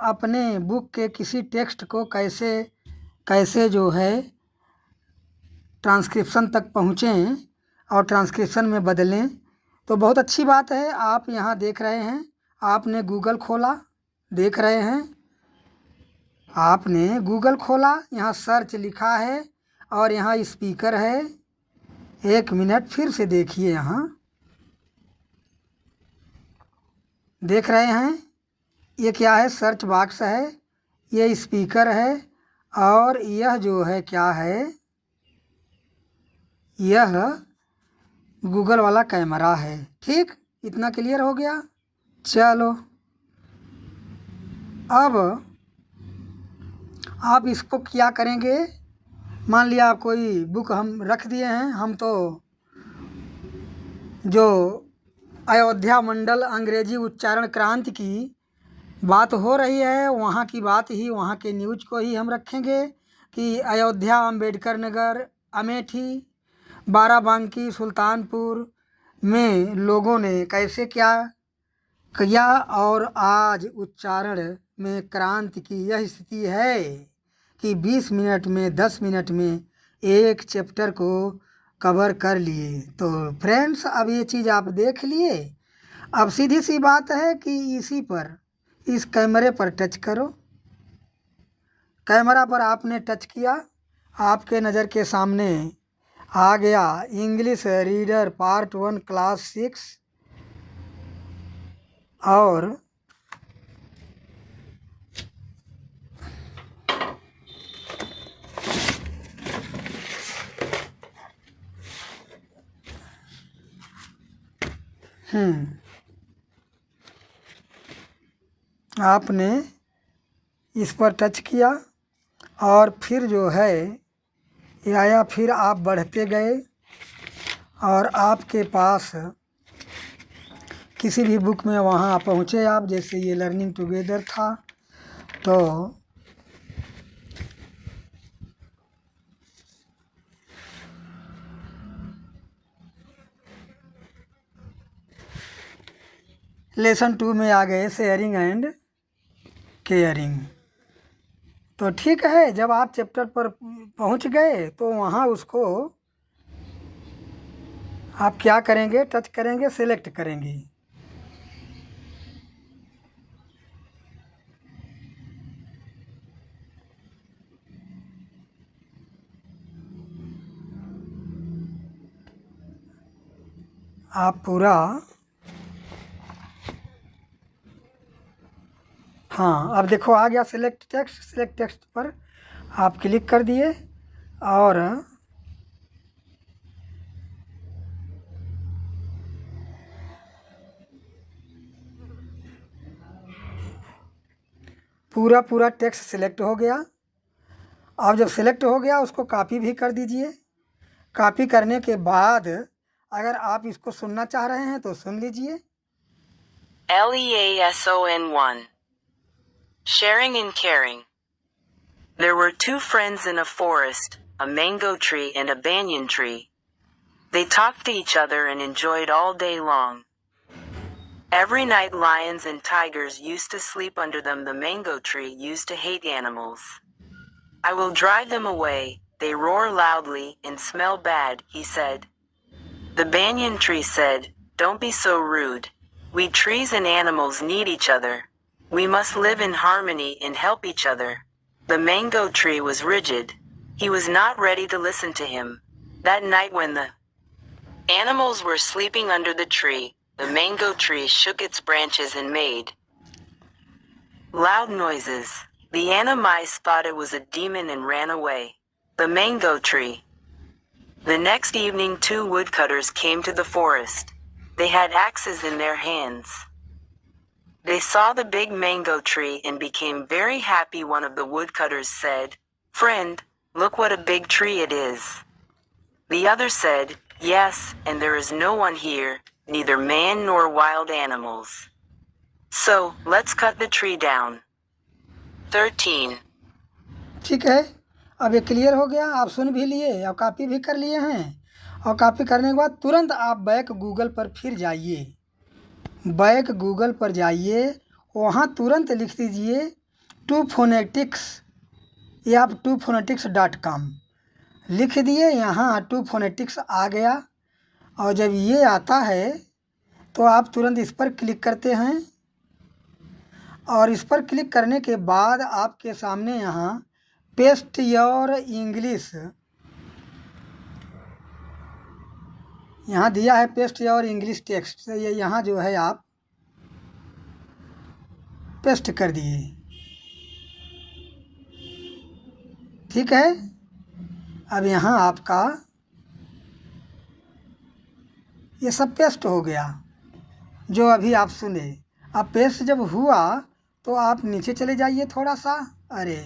अपने बुक के किसी टेक्स्ट को कैसे कैसे जो है ट्रांसक्रिप्शन तक पहुँचें और ट्रांसक्रिप्शन में बदलें। तो बहुत अच्छी बात है। आप यहाँ देख रहे हैं, आपने गूगल खोला, देख रहे हैं, आपने गूगल खोला, यहाँ सर्च लिखा है और यहाँ स्पीकर है। 1 मिनट फिर से देखिए, यहाँ देख रहे हैं, ये क्या है? सर्च बॉक्स है, ये स्पीकर है और यह जो है क्या है? यह गूगल वाला कैमरा है। ठीक, इतना क्लियर हो गया। चलो अब आप इसको क्या करेंगे? मान लिया कोई बुक हम रख दिए हैं, हम तो जो अयोध्या मंडल अंग्रेजी उच्चारण क्रांति की बात हो रही है, वहाँ की बात ही, वहाँ के न्यूज को ही हम रखेंगे कि अयोध्या, अम्बेडकर नगर, अमेठी, बाराबंकी, सुल्तानपुर में लोगों ने कैसे क्या किया और आज उच्चारण में क्रांति की यह स्थिति है कि 20 मिनट में, 10 मिनट में एक चैप्टर को कवर कर लिए। तो फ्रेंड्स, अब ये चीज़ आप देख लिए। अब सीधी सी बात है कि इसी पर, इस कैमरे पर टच करो। कैमरा पर आपने टच किया, आपके नज़र के सामने आ गया इंग्लिश रीडर पार्ट 1 क्लास 6 और आपने इस पर टच किया और फिर जो है ये आया, फिर आप बढ़ते गए और आपके पास किसी भी बुक में वहाँ पहुँचे आप। जैसे ये लर्निंग टुगेदर था, तो लेसन 2 में आ गए, शेयरिंग एंड केयरिंग। तो ठीक है, जब आप चैप्टर पर पहुंच गए तो वहाँ उसको आप क्या करेंगे? टच करेंगे, सिलेक्ट करेंगे। आप पूरा, हाँ, अब देखो आ गया सिलेक्ट टेक्स्ट। सिलेक्ट टेक्स्ट पर आप क्लिक कर दिए और पूरा टेक्स्ट सिलेक्ट हो गया। अब जब सिलेक्ट हो गया, उसको कॉपी भी कर दीजिए। कॉपी करने के बाद अगर आप इसको सुनना चाह रहे हैं तो सुन लीजिए। Leason 1. Sharing and caring. There were 2 friends in a forest, a mango tree and a banyan tree. They talked to each other and enjoyed all day long. Every night lions and tigers used to sleep under them. The mango tree used to hate animals. I will drive them away, they roar loudly and smell bad, he said. The banyan tree said, don't be so rude. We trees and animals need each other. We must live in harmony and help each other. The mango tree was rigid. He was not ready to listen to him. That night when the animals were sleeping under the tree, the mango tree shook its branches and made loud noises. The animals thought it was a demon and ran away. The mango tree. The next evening 2 woodcutters came to the forest. They had axes in their hands. They saw the big mango tree and became very happy. One of the woodcutters said, "Friend, look what a big tree it is." The other said, "Yes, and there is no one here, neither man nor wild animals. So, let's cut the tree down." 13. ठीक है, अब ये clear हो गया। आप सुन भी लिए और कॉपी भी कर लिए हैं। और कॉपी करने के बाद तुरंत आप बैक गूगल पर फिर जाइए। बैक गूगल पर जाइए, वहाँ तुरंत लिख दीजिए टू फोनेटिक्स या आप tophonetics.com लिख दिए। यहाँ टू फोनेटिक्स आ गया और जब ये आता है तो आप तुरंत इस पर क्लिक करते हैं और इस पर क्लिक करने के बाद आपके सामने यहाँ पेस्ट योर इंग्लिश यहाँ दिया है, पेस्ट योर इंग्लिश टेक्स्ट। ये यहाँ जो है आप पेस्ट कर दिए, ठीक है। अब यहाँ आपका ये सब पेस्ट हो गया जो अभी आप सुने। अब पेस्ट जब हुआ तो आप नीचे चले जाइए थोड़ा सा। अरे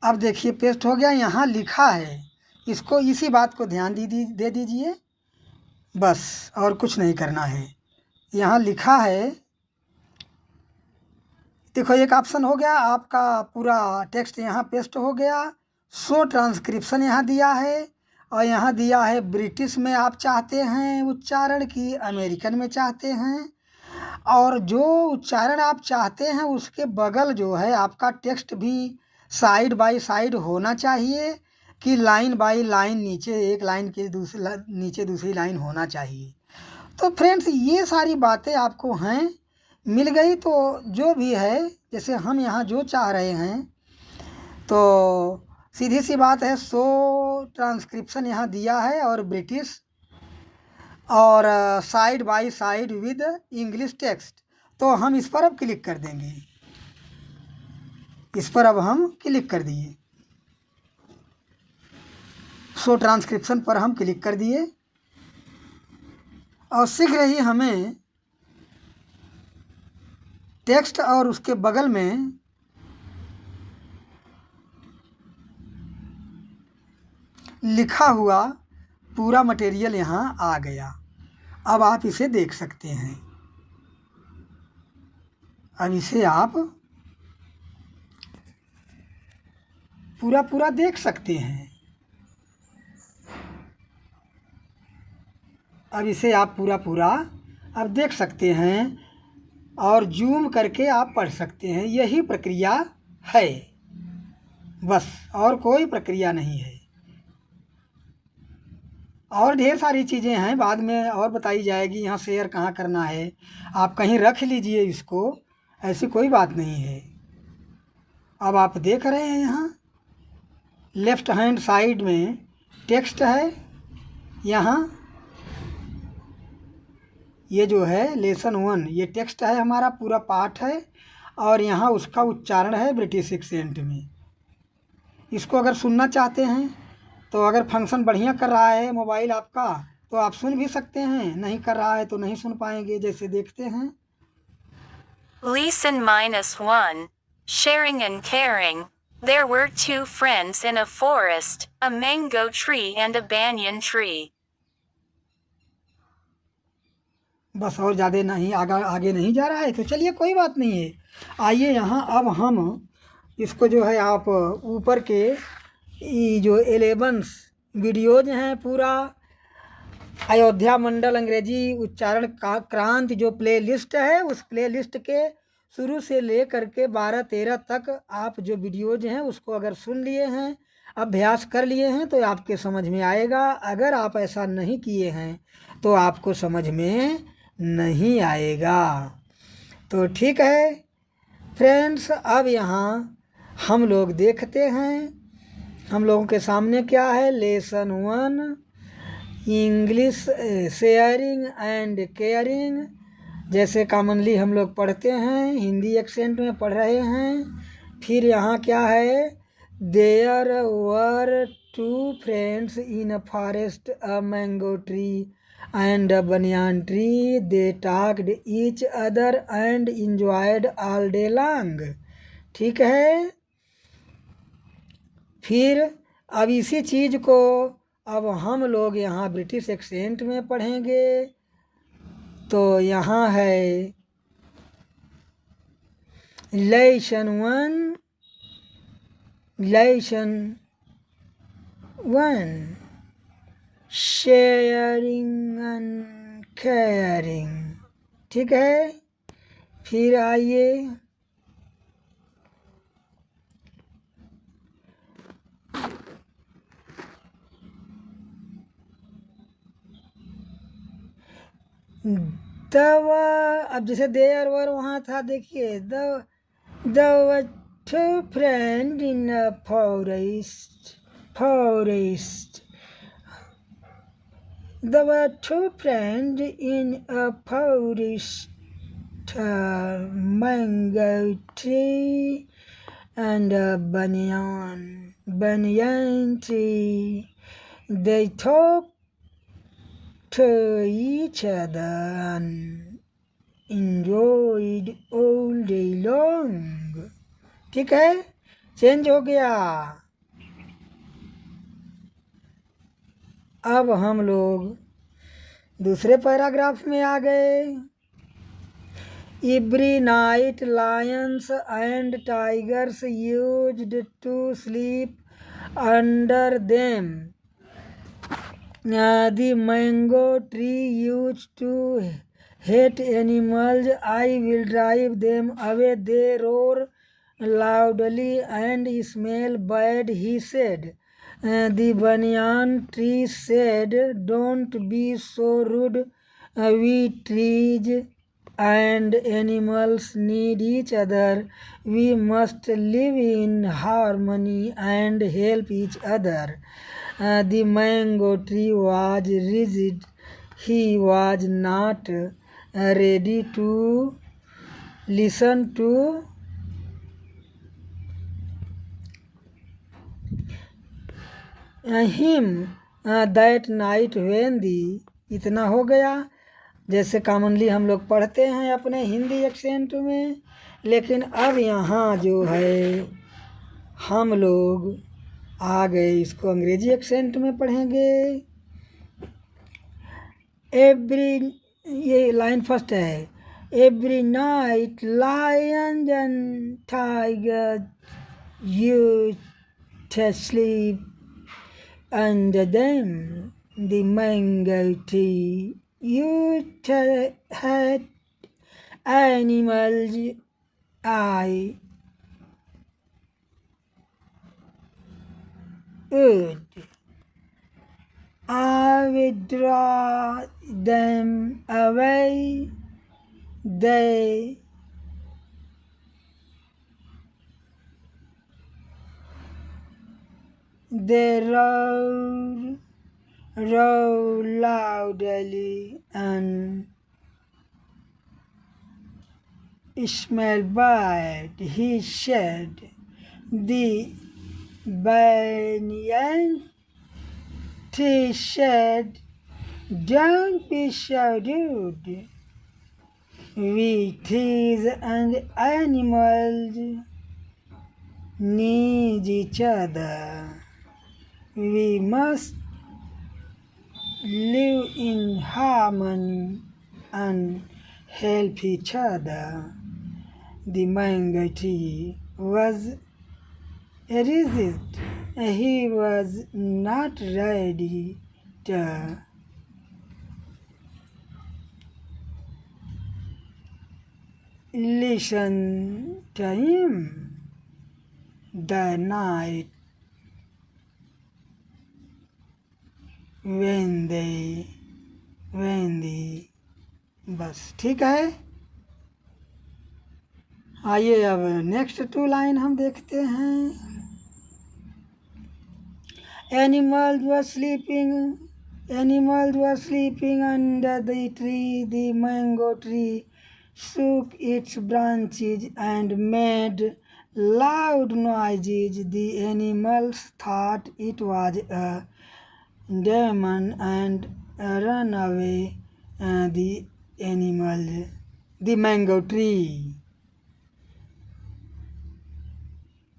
अब देखिए पेस्ट हो गया। यहाँ लिखा है, इसको इसी बात को ध्यान दे दीजिए बस, और कुछ नहीं करना है। यहाँ लिखा है, देखो एक ऑप्शन हो गया, आपका पूरा टेक्स्ट यहाँ पेस्ट हो गया। शो ट्रांसक्रिप्शन यहाँ दिया है और यहाँ दिया है ब्रिटिश में आप चाहते हैं उच्चारण की अमेरिकन में चाहते हैं, और जो उच्चारण आप चाहते हैं उसके बगल जो है आपका टेक्स्ट भी साइड बाय साइड होना चाहिए कि लाइन बाय लाइन, नीचे एक लाइन के नीचे दूसरी लाइन होना चाहिए। तो फ्रेंड्स ये सारी बातें आपको हैं मिल गई। तो जो भी है, जैसे हम यहाँ जो चाह रहे हैं, तो सीधी सी बात है, शो ट्रांसक्रिप्शन यहाँ दिया है और ब्रिटिश और side by side with English text. तो हम इस पर अब क्लिक कर देंगे। इस पर अब हम क्लिक कर दिए, शो ट्रांसक्रिप्शन पर हम क्लिक कर दिए और शीघ्र ही हमें टेक्स्ट और उसके बगल में लिखा हुआ पूरा मटेरियल यहाँ आ गया। अब आप इसे देख सकते हैं। अब इसे आप पूरा देख सकते हैं। अब इसे आप पूरा अब देख सकते हैं और जूम करके आप पढ़ सकते हैं। यही प्रक्रिया है बस, और कोई प्रक्रिया नहीं है। और ढेर सारी चीज़ें हैं, बाद में और बताई जाएगी। यहाँ शेयर कहाँ करना है, आप कहीं रख लीजिए इसको, ऐसी कोई बात नहीं है। अब आप देख रहे हैं यहाँ लेफ़्ट हैंड साइड में टेक्स्ट है। यहाँ ये जो है लेसन 1 ये टेक्स्ट है, हमारा पूरा पाठ है, और यहाँ उसका उच्चारण है ब्रिटिश एक्सेंट में। इसको अगर सुनना चाहते हैं तो अगर फंक्शन बढ़िया कर रहा है मोबाइल आपका तो आप सुन भी सकते हैं, नहीं कर रहा है तो नहीं सुन पाएंगे। जैसे देखते हैं, Lesson -1, Sharing and Caring. There were two friends in a forest, a mango tree and a banyan tree. बस और ज़्यादा नहीं, आगे नहीं जा रहा है तो चलिए कोई बात नहीं है। आइए यहाँ अब हम इसको जो है आप ऊपर के जो 11 वीडियोज हैं, पूरा अयोध्या मंडल अंग्रेजी उच्चारण क्रांति जो प्ले लिस्ट है, उस प्ले लिस्ट के शुरू से ले करके 12-13 तक आप जो वीडियोज हैं उसको अगर सुन लिए हैं, अभ्यास कर लिए हैं तो आपके समझ में आएगा। अगर आप ऐसा नहीं किए हैं तो आपको समझ में नहीं आएगा। तो ठीक है फ्रेंड्स, अब यहाँ हम लोग देखते हैं हम लोगों के सामने क्या है। Lesson 1 English sharing and caring, जैसे कॉमनली हम लोग पढ़ते हैं, हिंदी एक्सेंट में पढ़ रहे हैं। फिर यहाँ क्या है, there were two friends in a forest, a mango tree and a banyan tree, they talked each other and enjoyed all day long. ठीक है। फिर अब इसी चीज़ को अब हम लोग यहाँ ब्रिटिश एक्सेंट में पढ़ेंगे। तो यहाँ है lesson 1, lesson 1 sharing and caring. ठीक है, फिर आइए अब जैसे देर वर वहाँ था, देखिए the two friend in a forest There were two friends in a forest, mango tree and a banyan tree. They talked to each other and enjoyed all day long. ठीक है, चेंज हो गया। अब हम लोग दूसरे पैराग्राफ में आ गए। Every night lions and tigers used to sleep under them. The mango tree used to hate animals. I will drive them away. They roar loudly and smell bad, he said. The banyan tree said, don't be so rude. We trees and animals need each other. We must live in harmony and help each other. The mango tree was rigid. He was not ready to listen to him that night when the इतना हो गया जैसे commonly हम लोग पढ़ते हैं अपने Hindi accent में, लेकिन अब यहाँ जो है हम लोग आ गए इसको अंग्रेजी एक्सेंट में पढ़ेंगे। ये लाइन फर्स्ट है। Every night lion and tiger used to sleep under them. The mango tree used to hate animals. I would draw them away. They roar loudly and smell bad, he said. The banyan tree said, don't be so rude. We trees and animals need each other. We must live in harmony and help each other. The mango tree was rigid. He was not ready to listen to him. The night when the बस ठीक है। आइए अब next to line हम देखते हैं। Animals were sleeping under the tree. The mango tree shook its branches and made loud noises. The animals thought it was a demon and ran away. The mango tree.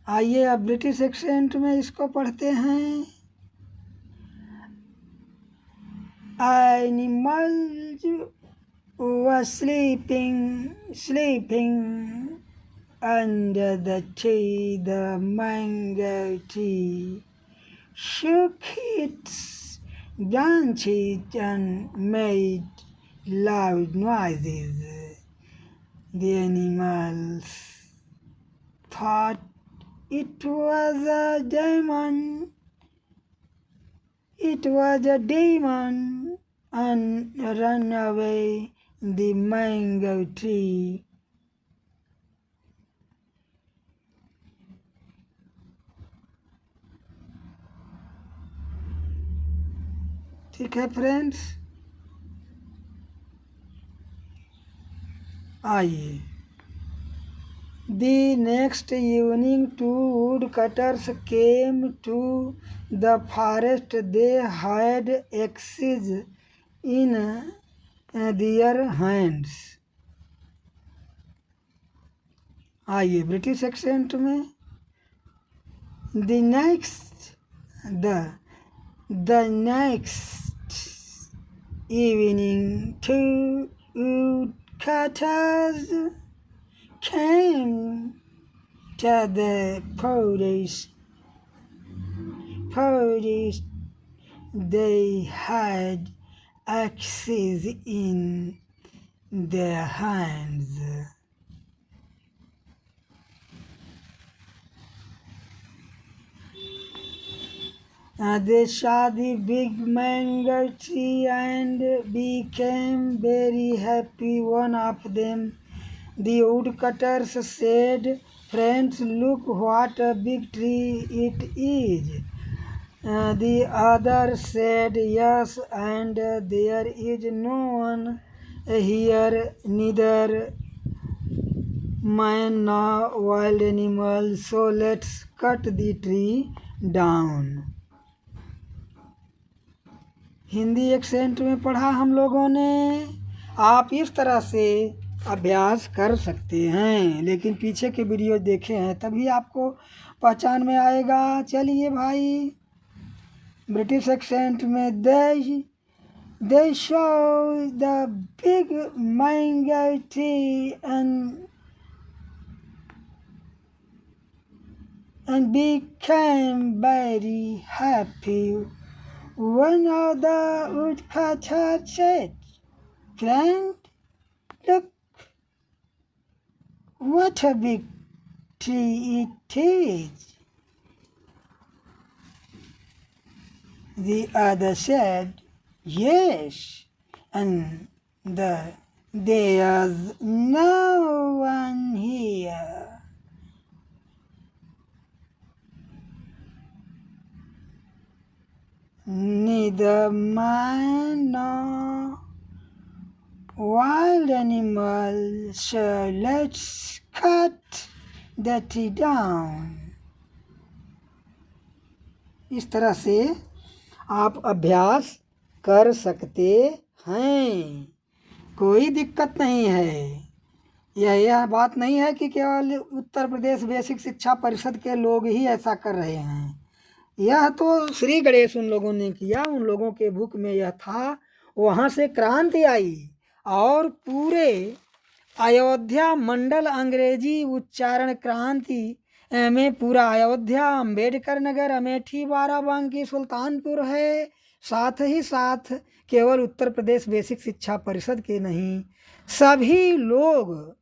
आइए अब British accent में इसको पढ़ते हैं। Animals were sleeping under the tree. The mango tree shook its branches and made loud noises. The animals thought it was a demon. It was a demon and ran away the mango tree. ठीक है friends, आइए. The next evening, two woodcutters came to the forest. They had axes in their hands. आइए British accent में. The next evening, two woodcutters came to the forest. They had axes in their hands. They saw the big mango tree and became very happy. One of them, the woodcutters, said, "Friends, look what a big tree it is." The other said, "Yes, and there is no one here, neither man nor wild animal, so let's cut the tree down." Hindi accent में पढ़ा हम लोगों ने. आप इस तरह से अभ्यास कर सकते हैं, लेकिन पीछे के वीडियो देखे हैं तभी आपको पहचान में आएगा. चलिए भाई, ब्रिटिश एक्सेंट में they saw the big mango tree and became very happy. One of the woodcutters said, "Friend, look what a big tree it is." The other said, "Yes, and there's no one here." Neither man nor wild animal, so let's cut the tree down. इस तरह से आप अभ्यास कर सकते हैं, कोई दिक्कत नहीं है. यह बात नहीं है कि केवल उत्तर प्रदेश बेसिक शिक्षा परिषद के लोग ही ऐसा कर रहे हैं. यह तो श्री गणेश उन लोगों ने किया, उन लोगों के बुक में यह था. वहाँ से क्रांति आई और पूरे अयोध्या मंडल अंग्रेजी उच्चारण क्रांति में पूरा अयोध्या, अंबेडकर नगर, अमेठी, बाराबंकी, सुल्तानपुर है. साथ ही साथ केवल उत्तर प्रदेश बेसिक शिक्षा परिषद के नहीं, सभी लोग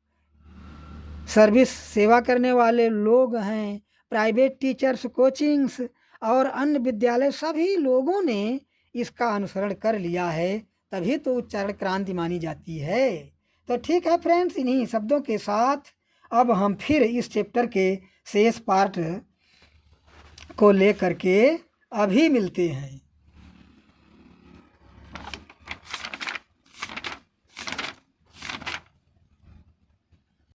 सर्विस सेवा करने वाले लोग हैं, प्राइवेट टीचर्स, कोचिंग्स और अन्य विद्यालय, सभी लोगों ने इसका अनुसरण कर लिया है, तभी तो उच्चारण क्रांति मानी जाती है. तो ठीक है फ्रेंड्स, इन्हीं शब्दों के साथ अब हम फिर इस चैप्टर के शेष पार्ट को लेकर के अभी मिलते हैं.